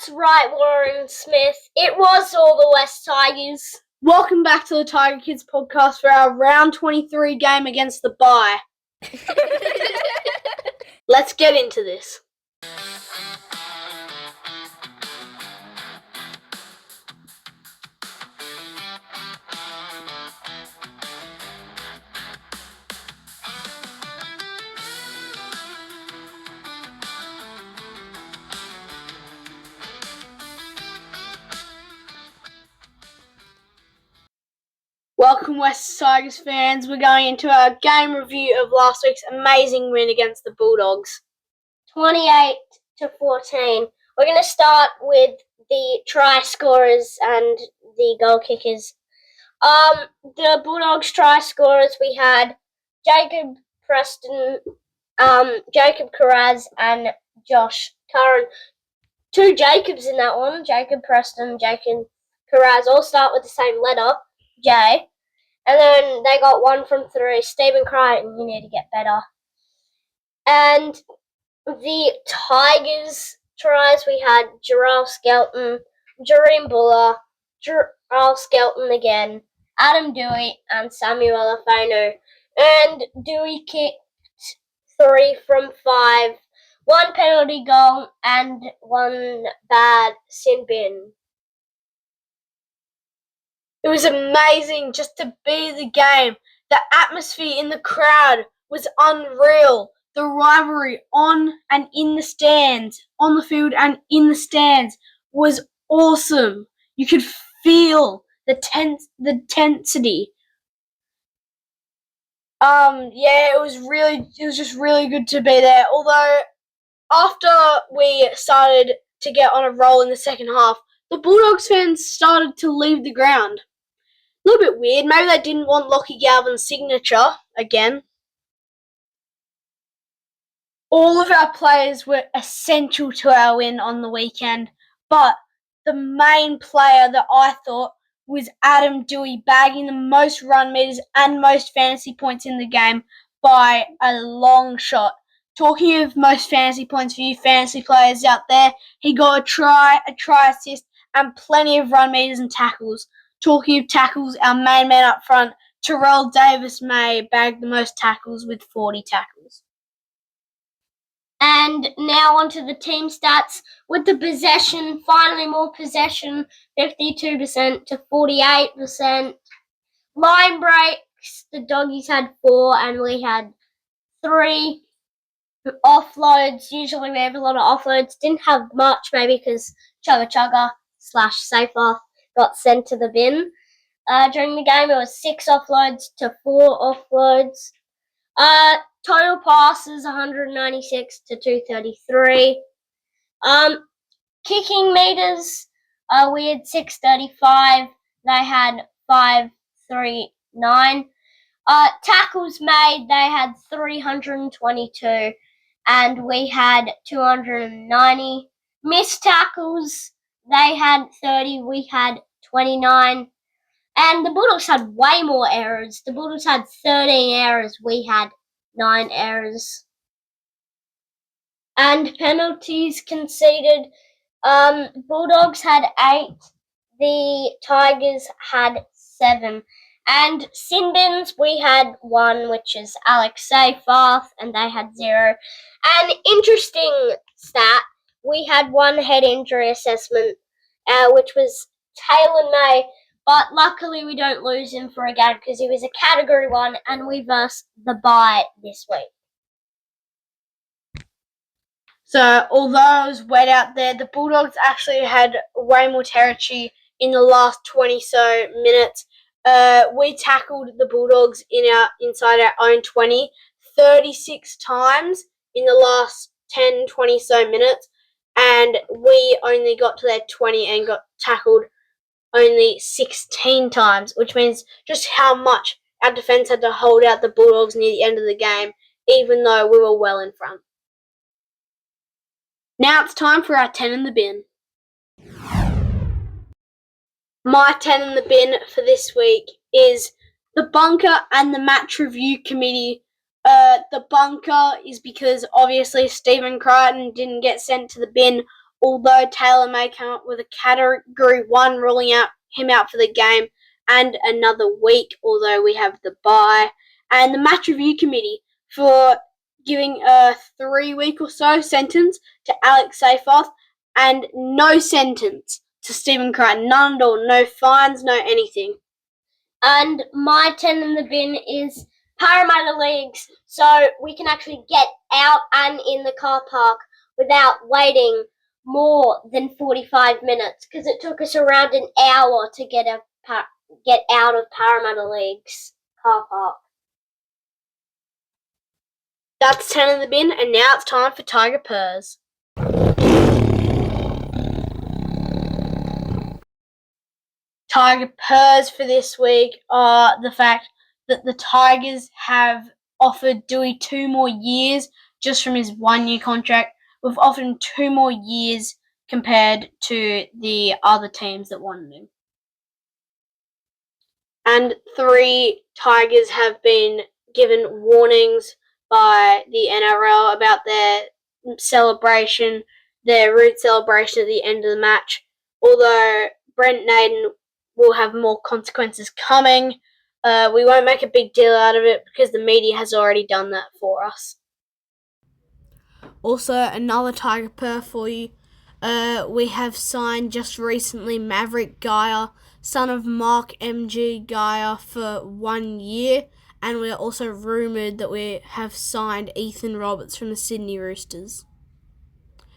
That's right, Warren Smith. It was all the West Tigers. Welcome back to the Tiger Kidz podcast for our round 23 game against the Bye. Let's get into this. Welcome, West Tigers fans. We're going into our game review of last week's amazing win against the Bulldogs. 28-14. We're going to start with the try scorers and the goal kickers. The Bulldogs try scorers, we had Jacob Preston, Jacob Kidz, and Josh Curran. Two Jacobs in that one. Jacob Preston, Jacob Kidz, all start with the same letter, J. And then they got 1 from 3. Stephen Crichton, you need to get better. And the Tigers tries, we had Jarrell Skelton, Jareem Buller, Jarrell Skelton again, Adam Dewey, and Samuel Afonu. And Dewey kicked 3 from 5, 1 penalty goal, and 1 bad sin bin. It was amazing just to be the game. The atmosphere in the crowd was unreal. The rivalry on and in the stands, on the field and in the stands, was awesome. You could feel the tensity. It was just really good to be there. Although after we started to get on a roll in the second half, the Bulldogs fans started to leave the ground. A little bit weird. Maybe they didn't want Lockie Galvin's signature again. All of our players were essential to our win on the weekend, but the main player that I thought was Adam Dewey, bagging the most run meters and most fantasy points in the game by a long shot. Talking of most fantasy points for you fantasy players out there, he got a try assist, and plenty of run meters and tackles. Talking of tackles, our main man up front, Terrell Davis-May, bagged the most tackles with 40 tackles. And now onto the team stats. With the possession, finally more possession, 52% to 48%. Line breaks, the Doggies had 4 and we had 3. Offloads, usually we have a lot of offloads. Didn't have much, maybe because Chugga Chugga / Safer got sent to the bin. During the game, it was 6 offloads to 4 offloads. Total passes, 196 to 233. Kicking meters, we had 635. They had 539. Tackles made, they had 322. And we had 290. Missed tackles, they had 30. We had 29. And the Bulldogs had way more errors. The Bulldogs had 13 errors. We had 9 errors. And penalties conceded. Bulldogs had 8. The Tigers had 7. And sin bins, we had 1, which is Alex Seyfarth, and they had 0. An interesting stat, we had 1 head injury assessment, which was Taylor May, but luckily we don't lose him for a game because he was a Category 1 and we versed the Bye this week. So, although it was wet out there, the Bulldogs actually had way more territory in the last 20 so minutes. We tackled the Bulldogs inside our own 20 36 times in the last 10, 20 so minutes, and we only got to their 20 and got tackled only 16 times, which means just how much our defence had to hold out the Bulldogs near the end of the game, even though we were well in front. Now it's time for our 10 in the bin. My 10 in the bin for this week is the bunker and the match review committee. The bunker is because obviously Stephen Crichton didn't get sent to the bin although Taylor may come up with a Category 1 ruling him out for the game and another week, although we have the bye. And the match review committee for giving a 3-week or so sentence to Alex Seyfarth and no sentence to Stephen Crichton. None at all. No fines, no anything. And my 10 in the bin is Parramatta Leagues, so we can actually get out and in the car park without waiting more than 45 minutes, because it took us around an hour to get out of Parramatta Leagues car park. That's 10 in the bin, and now it's time for Tiger Purrs. Tiger Purrs for this week are the fact that the Tigers have offered Dewey 2 more years just from his 1-year contract. We've offered him 2 more years compared to the other teams that wanted him. And 3 Tigers have been given warnings by the NRL about their celebration, their rude celebration at the end of the match. Although Brent Naden will have more consequences coming, we won't make a big deal out of it because the media has already done that for us. Also, another Tiger Purr for you. We have signed just recently Maverick Geyer, son of Mark M.G. Geyer, for 1 year. And we're also rumoured that we have signed Ethan Roberts from the Sydney Roosters.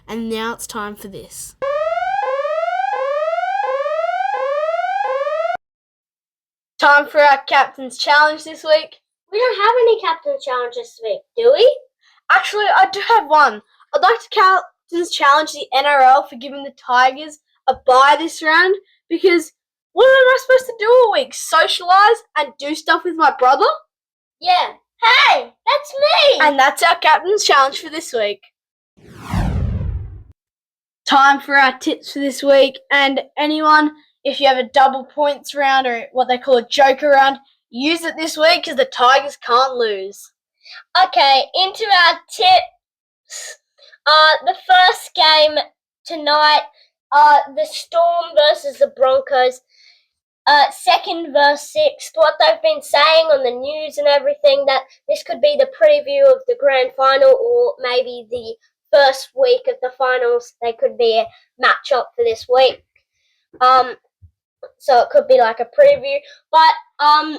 And now it's time for this. Time for our Captain's Challenge this week. We don't have any Captain's Challenge this week, do we? Actually, I do have one. I'd like to Captain's Challenge the NRL for giving the Tigers a bye this round, because what am I supposed to do all week? Socialise and do stuff with my brother? Yeah. Hey, that's me! And that's our Captain's Challenge for this week. Time for our tips for this week. And anyone, if you have a double points round or what they call a joker round, use it this week because the Tigers can't lose. Okay, into our tips. The first game tonight, the Storm versus the Broncos. 2nd versus 6th, what they've been saying on the news and everything, that this could be the preview of the grand final or maybe the first week of the finals. They could be a match-up for this week. So it could be like a preview. But I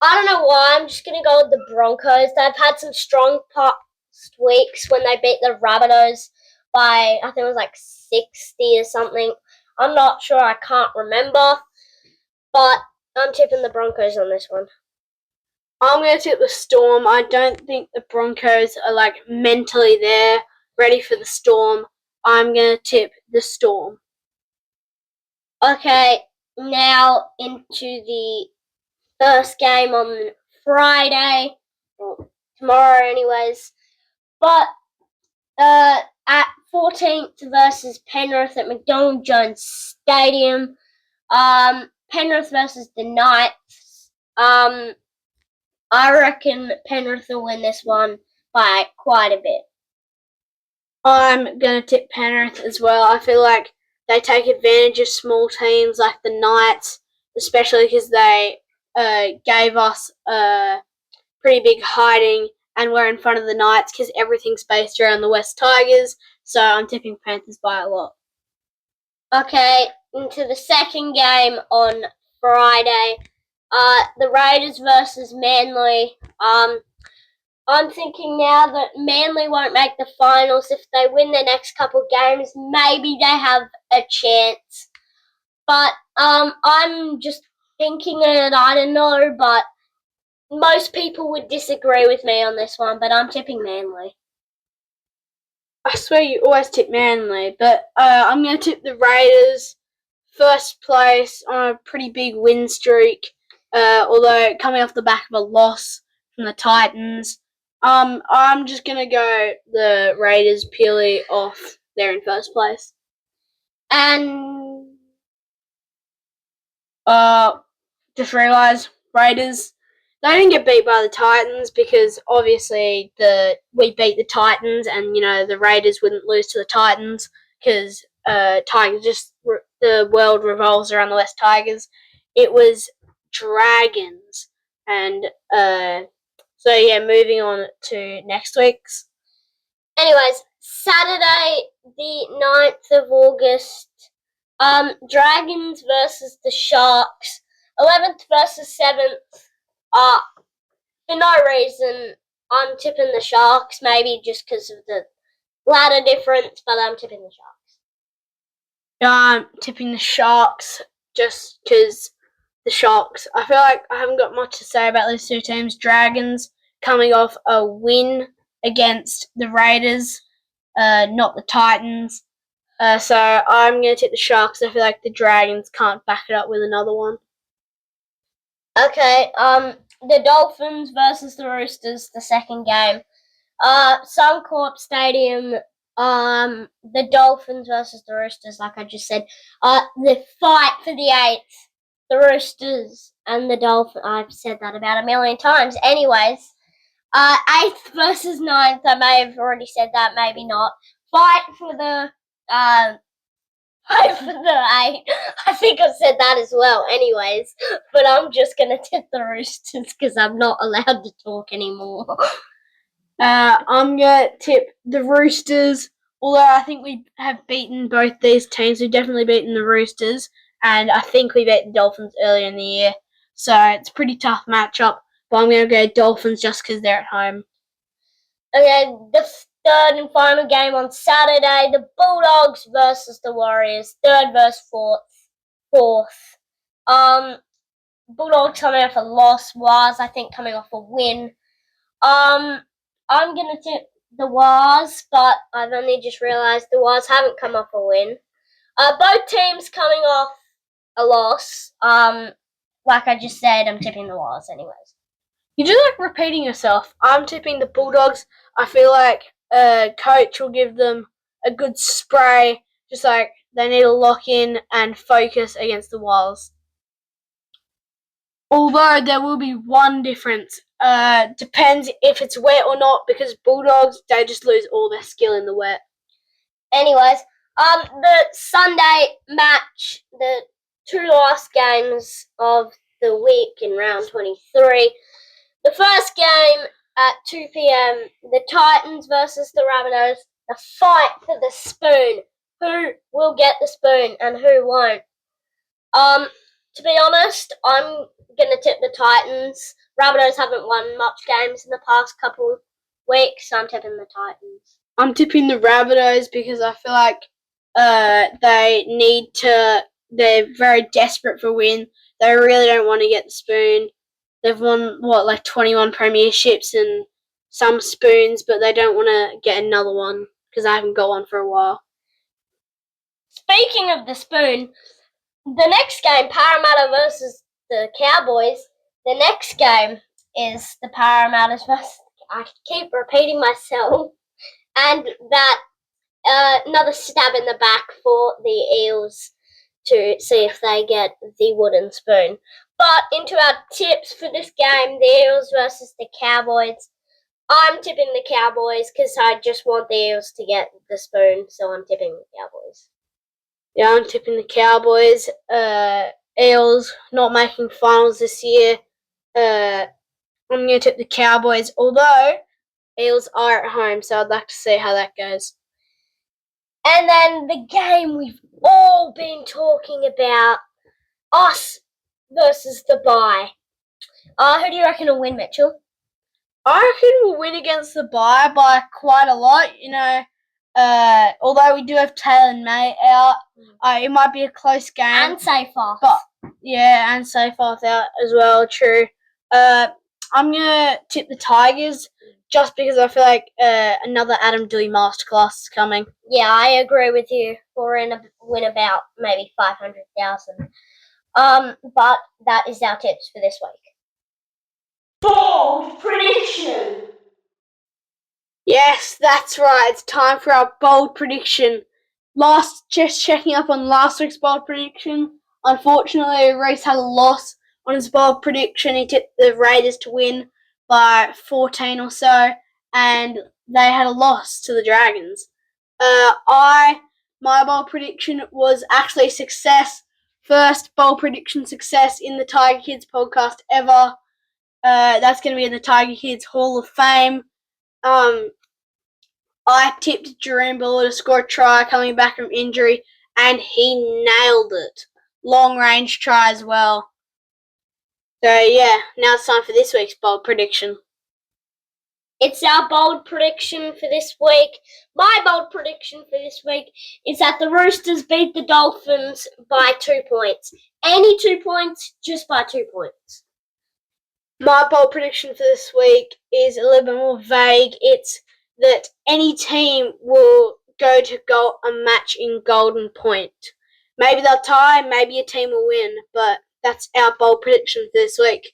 don't know why. I'm just going to go with the Broncos. They've had some strong past weeks when they beat the Rabbitohs by, I think it was like 60 or something. I'm not sure. I can't remember. But I'm tipping the Broncos on this one. I'm going to tip the Storm. I don't think the Broncos are mentally there, ready for the Storm. I'm going to tip the Storm. Okay, now into the first game on Friday. Well, tomorrow anyways. But at 14th versus Penrith at McDonald Jones Stadium. Penrith versus the Knights. I reckon Penrith will win this one by quite a bit. I'm going to tip Penrith as well. I feel like they take advantage of small teams like the Knights, especially because they gave us a pretty big hiding and we're in front of the Knights because everything's based around the West Tigers. So I'm tipping Panthers by a lot. Okay, into the second game on Friday. The Raiders versus Manly. I'm thinking now that Manly won't make the finals. If they win their next couple games, maybe they have a chance. But I'm just thinking it, I don't know, but most people would disagree with me on this one, but I'm tipping Manly. I swear you always tip Manly, but I'm going to tip the Raiders. First place on a pretty big win streak, although coming off the back of a loss from the Titans. I'm just going to go the Raiders purely off they're in first place. And just realised, Raiders, they didn't get beat by the Titans because obviously we beat the Titans and, the Raiders wouldn't lose to the Titans because Tigers the world revolves around the West Tigers. It was Dragons, and so yeah, moving on to next week's. Anyways, Saturday, the 9th of August, Dragons versus the Sharks, 11th versus 7th. For no reason, I'm tipping the Sharks, maybe just because of the ladder difference, but I'm tipping the Sharks. I'm tipping the Sharks just because the Sharks. I feel like I haven't got much to say about these two teams. Dragons coming off a win against the Raiders, not the Titans. So I'm going to tip the Sharks. I feel like the Dragons can't back it up with another one. Okay, the Dolphins versus the Roosters, the second game. Suncorp Stadium, the Dolphins versus the Roosters, like I just said. The fight for the 8th. The Roosters and the Dolphins. I've said that about a million times. Anyways, 8th versus 9th. I may have already said that, maybe not. Fight for the 8th. I think I've said that as well. Anyways, but I'm just gonna tip the Roosters because I'm not allowed to talk anymore. I'm going to tip the Roosters, although I think we have beaten both these teams. We've definitely beaten the Roosters, and I think we beat the Dolphins earlier in the year. So it's a pretty tough matchup, but I'm going to go Dolphins just because they're at home. Okay, the third and final game on Saturday, the Bulldogs versus the Warriors, 3rd versus 4th. Bulldogs coming off a loss, Wars I think coming off a win. I'm gonna tip the Wars, but I've only just realised the Wars haven't come off a win. Both teams coming off a loss. Like I just said, I'm tipping the Wars anyways. You do like repeating yourself. I'm tipping the Bulldogs. I feel like coach will give them a good spray, just like they need to lock in and focus against the Wals. Although there will be one difference. Depends if it's wet or not, because Bulldogs, they just lose all their skill in the wet. Anyways, the Sunday match, the 2 last games of the week in round 23. The first game at 2 p.m, the Titans versus the Rabbitohs. The fight for the spoon. Who will get the spoon and who won't? To be honest, I'm gonna tip the Titans. Rabbitohs haven't won much games in the past couple weeks, so I'm tipping the Titans. I'm tipping the Rabbitohs because I feel like they're very desperate for a win. They really don't want to get the spoon. They've won, 21 premierships and some spoons, but they don't want to get another one because I haven't got one for a while. Speaking of the spoon, the next game, Parramatta versus the Cowboys. The next game is the Parramatta's versus... I keep repeating myself. And that another stab in the back for the Eels to see if they get the wooden spoon. But into our tips for this game, the Eels versus the Cowboys. I'm tipping the Cowboys because I just want the Eels to get the spoon, so I'm tipping the Cowboys. Yeah, I'm tipping the Cowboys. Eels not making finals this year. I'm going to tip the Cowboys, although Eels are at home, so I'd like to see how that goes. And then the game we've all been talking about, us versus the bye. Who do you reckon will win, Mitchell? I reckon we'll win against the bye by quite a lot. Although we do have Taylor and May out, it might be a close game. And Seyfarth. And Seyfarth out as well, true. I'm going to tip the Tigers just because I feel like another Adam Doueihi masterclass is coming. Yeah, I agree with you. We're in a win about maybe 500,000. But that is our tips for this week. Bold prediction! Yes, that's right. It's time for our bold prediction. Just checking up on last week's bold prediction. Unfortunately, Reese had a loss on his bold prediction. He tipped the Raiders to win by 14 or so, and they had a loss to the Dragons. I my bold prediction was actually a success. First bold prediction success in the Tiger Kids podcast ever. That's going to be in the Tiger Kids Hall of Fame. I tipped Jerome Buller to score a try coming back from injury, and he nailed it. Long range try as well. So yeah, now it's time for this week's bold prediction. It's our bold prediction for this week. My bold prediction for this week is that the Roosters beat the Dolphins by 2 points. Any 2 points, just by 2 points. My bold prediction for this week is a little bit more vague. It's that any team will go to a match in Golden Point. Maybe they'll tie, maybe a team will win, but that's our bold prediction for this week.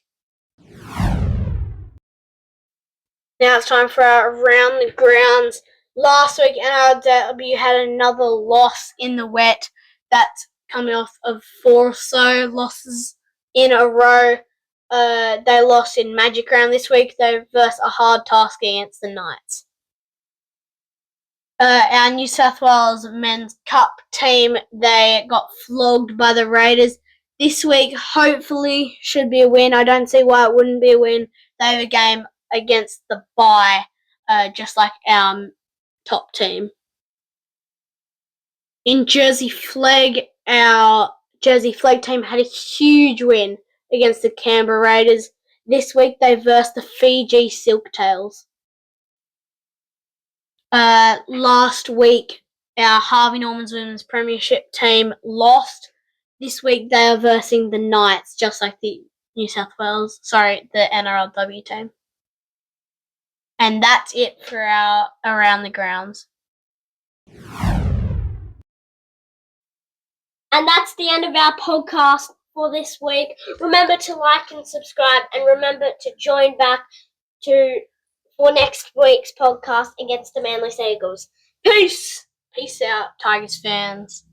Now it's time for our Around the Grounds. Last week, NRLW had another loss in the wet. That's coming off of 4 or so losses in a row. They lost in Magic Round this week. They versed a hard task against the Knights. Our New South Wales Men's Cup team, they got flogged by the Raiders. This week, hopefully, should be a win. I don't see why it wouldn't be a win. They have a game against the bye, just like our top team. In Jersey Flag, our Jersey Flag team had a huge win against the Canberra Raiders. This week they versed the Fiji Silktails. Last week, our Harvey Norman's Women's Premiership team lost. This week they are versing the Knights, just like the the NRLW team. And that's it for our Around the Grounds. And that's the end of our podcast for this week. Remember to like and subscribe, and remember to join back for next week's podcast against the Manly Sea Eagles. Peace! Peace out, Tigers fans.